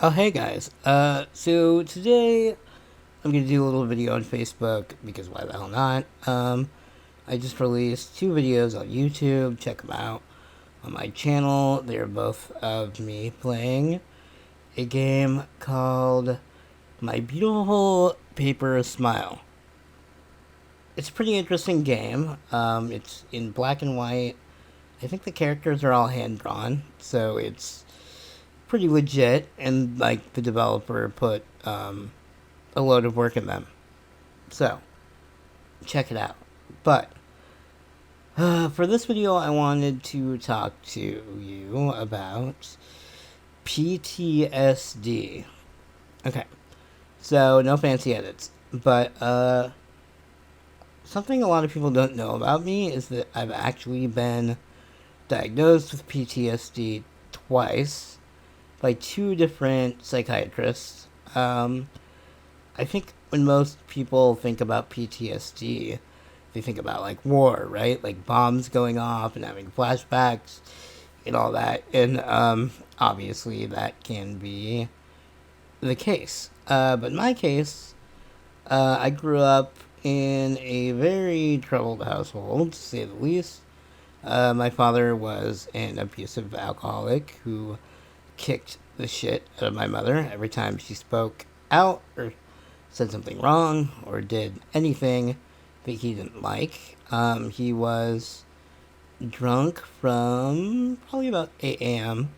Oh, hey guys. So today I'm gonna do a little video on Facebook because why the hell not? I just released two videos on YouTube. Check them out on my channel. They're both of me playing a game called My Beautiful Paper Smile. It's a pretty interesting game. It's in black and white. I think the characters are all hand drawn, so it's pretty legit, and like the developer put a load of work in them. So check it out. But for this video, I wanted to talk to you about PTSD. Okay, so no fancy edits, but something a lot of people don't know about me is that I've actually been diagnosed with PTSD twice by two different psychiatrists. I think when most people think about PTSD, they think about like war, right? Like bombs going off and having flashbacks and all that. And obviously that can be the case. But in my case, I grew up in a very troubled household, to say the least. My father was an abusive alcoholic who kicked the shit out of my mother every time she spoke out or said something wrong or did anything that he didn't like. He was drunk from probably about 8 a.m.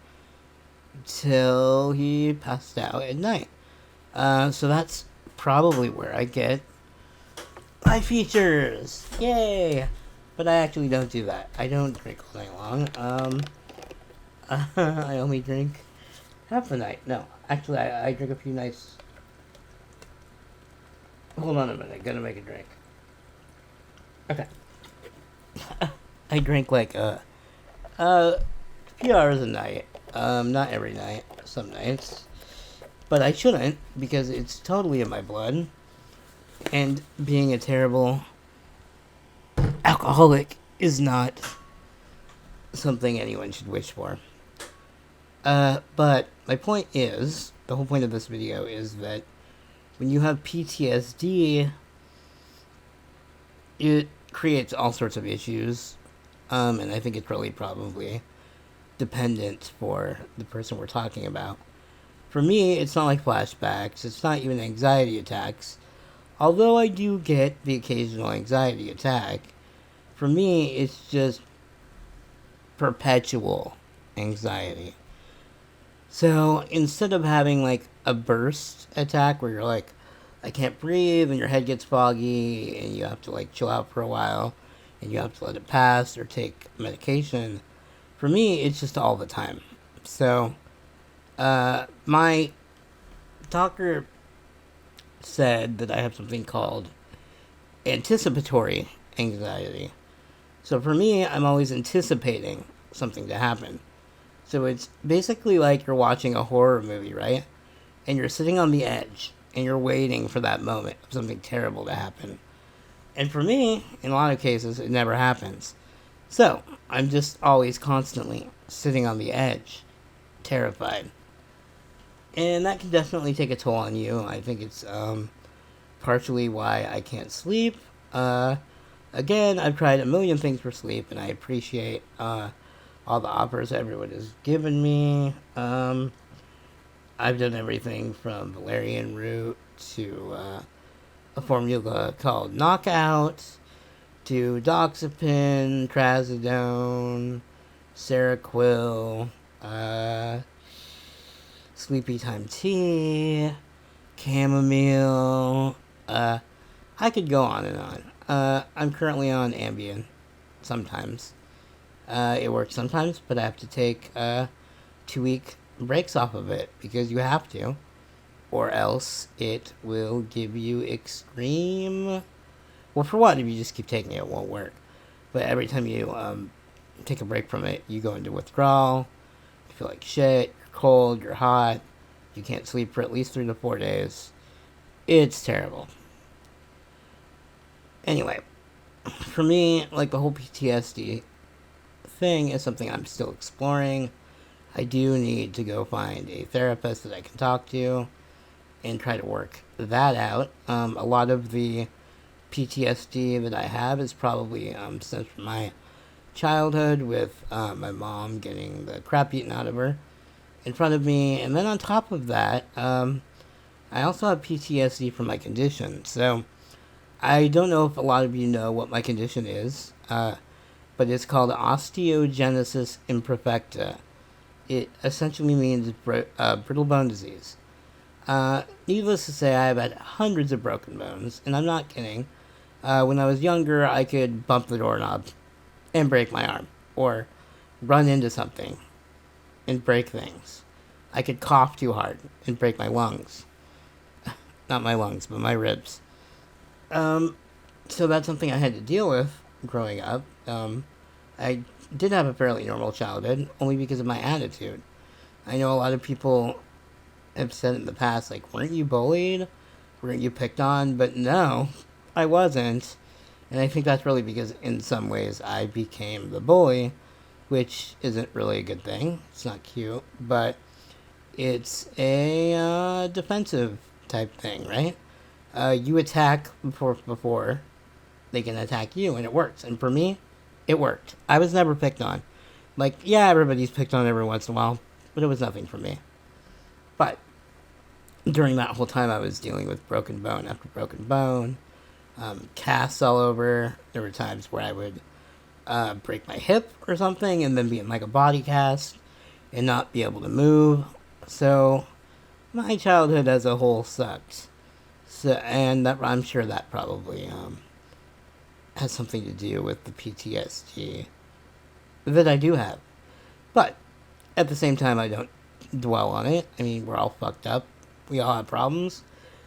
till he passed out at night. So that's probably where I get my features. Yay! But I actually don't do that. I don't drink all night long. I only drink half the night. No, actually, I drink a few nights. Hold on a minute. Gonna make a drink. Okay. I drink like a few hours a night. Not every night. Some nights. But I shouldn't because it's totally in my blood. And being a terrible alcoholic is not something anyone should wish for. But my point is, the whole point of this video is that when you have PTSD, it creates all sorts of issues, and I think it's really probably dependent for the person we're talking about. For me, it's not like flashbacks, it's not even anxiety attacks, although I do get the occasional anxiety attack. For me, it's just perpetual anxiety. So instead of having like a burst attack where you're like, I can't breathe and your head gets foggy and you have to like chill out for a while and you have to let it pass or take medication, for me it's just all the time. So my doctor said that I have something called anticipatory anxiety. So for me, I'm always anticipating something to happen. So it's basically like you're watching a horror movie, right? And you're sitting on the edge and you're waiting for that moment of something terrible to happen. And for me, in a lot of cases, it never happens. So I'm just always constantly sitting on the edge, terrified. And that can definitely take a toll on you. I think it's partially why I can't sleep. Again, I've tried a million things for sleep, and I appreciate all the offers everyone has given me. I've done everything from valerian root to a formula called Knockout to doxepin, trazodone, Seroquel, sleepy time tea, chamomile. I could go on and on. I'm currently on Ambien sometimes. It works sometimes, but I have to take 2-week breaks off of it because you have to, or else it will give you extreme. Well, for one, if you just keep taking it, it won't work. But every time you take a break from it, you go into withdrawal. You feel like shit. You're cold. You're hot. You can't sleep for at least 3 to 4 days. It's terrible. Anyway, for me, like the whole PTSD thing is something I'm still exploring. I do need to go find a therapist that I can talk to and try to work that out. A lot of the PTSD that I have is probably stems from my childhood with my mom getting the crap eaten out of her in front of me. And then on top of that, I also have PTSD from my condition. So I don't know if a lot of you know what my condition is, but it's called osteogenesis imperfecta. It essentially means brittle bone disease. Needless to say, I have had hundreds of broken bones, and I'm not kidding. When I was younger, I could bump the doorknob and break my arm, or run into something and break things. I could cough too hard and break my lungs. Not my lungs, but my ribs. So that's something I had to deal with growing up. I did have a fairly normal childhood, only because of my attitude. I know a lot of people have said in the past, like, weren't you bullied? Weren't you picked on? But no, I wasn't. And I think that's really because in some ways I became the bully, which isn't really a good thing. It's not cute, but it's a defensive type thing, right? You attack before they can attack you, and it works. And for me, it worked. I was never picked on. Like, yeah, everybody's picked on every once in a while, but it was nothing for me. But during that whole time, I was dealing with broken bone after broken bone, casts all over. There were times where I would break my hip or something and then be in like a body cast and not be able to move. So my childhood as a whole sucked. So, and that I'm sure that probably has something to do with the PTSD that I do have. But at the same time, I don't dwell on it. I mean, we're all fucked up. We all have problems.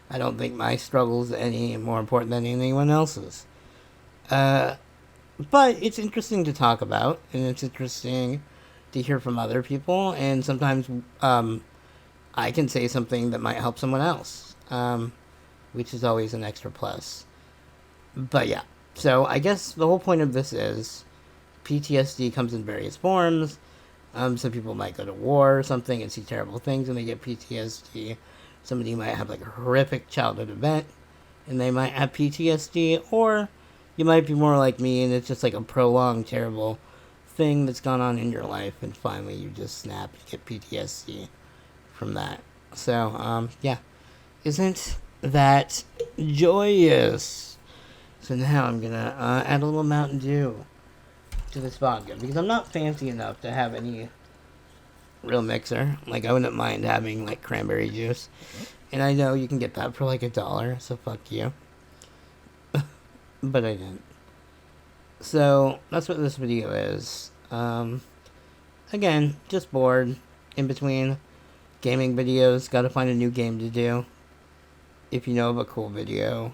I don't think my struggle's any more important than anyone else's. But it's interesting to talk about, and it's interesting to hear from other people, and sometimes I can say something that might help someone else, which is always an extra plus. But yeah, so I guess the whole point of this is PTSD comes in various forms. Some people might go to war or something and see terrible things and they get PTSD. Somebody might have like a horrific childhood event and they might have PTSD, or you might be more like me and it's just like a prolonged terrible thing that's gone on in your life and finally you just snap and get PTSD from that. So, yeah. Isn't that joyous? So now I'm gonna add a little Mountain Dew to this vodka because I'm not fancy enough to have any real mixer. Like, I wouldn't mind having like cranberry juice, and I know you can get that for like $1, so fuck you. But I didn't. So that's what this video is. Again, just bored in between gaming videos. Gotta find a new game to do. If you know of a cool video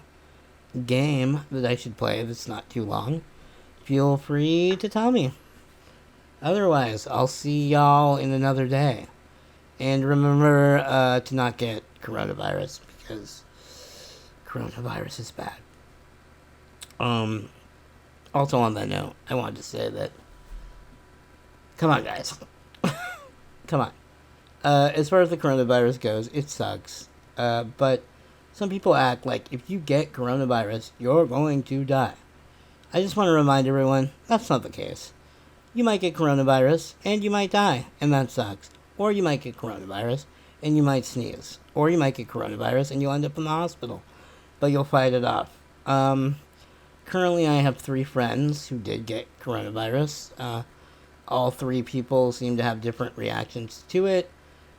game that I should play that's not too long, feel free to tell me. Otherwise, I'll see y'all in another day. And remember to not get coronavirus because coronavirus is bad. Also on that note, I wanted to say that, come on guys. Come on. As far as the coronavirus goes, it sucks. But some people act like if you get coronavirus, you're going to die. I just want to remind everyone, that's not the case. You might get coronavirus, and you might die, and that sucks. Or you might get coronavirus, and you might sneeze. Or you might get coronavirus, and you'll end up in the hospital. But you'll fight it off. Currently, I have 3 friends who did get coronavirus. All 3 people seem to have different reactions to it,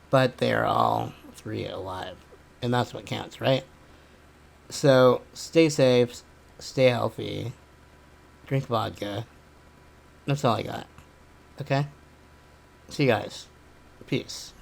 but they're all 3 alive. And that's what counts, right? So, stay safe, stay healthy, drink vodka. That's all I got. Okay? See you guys. Peace.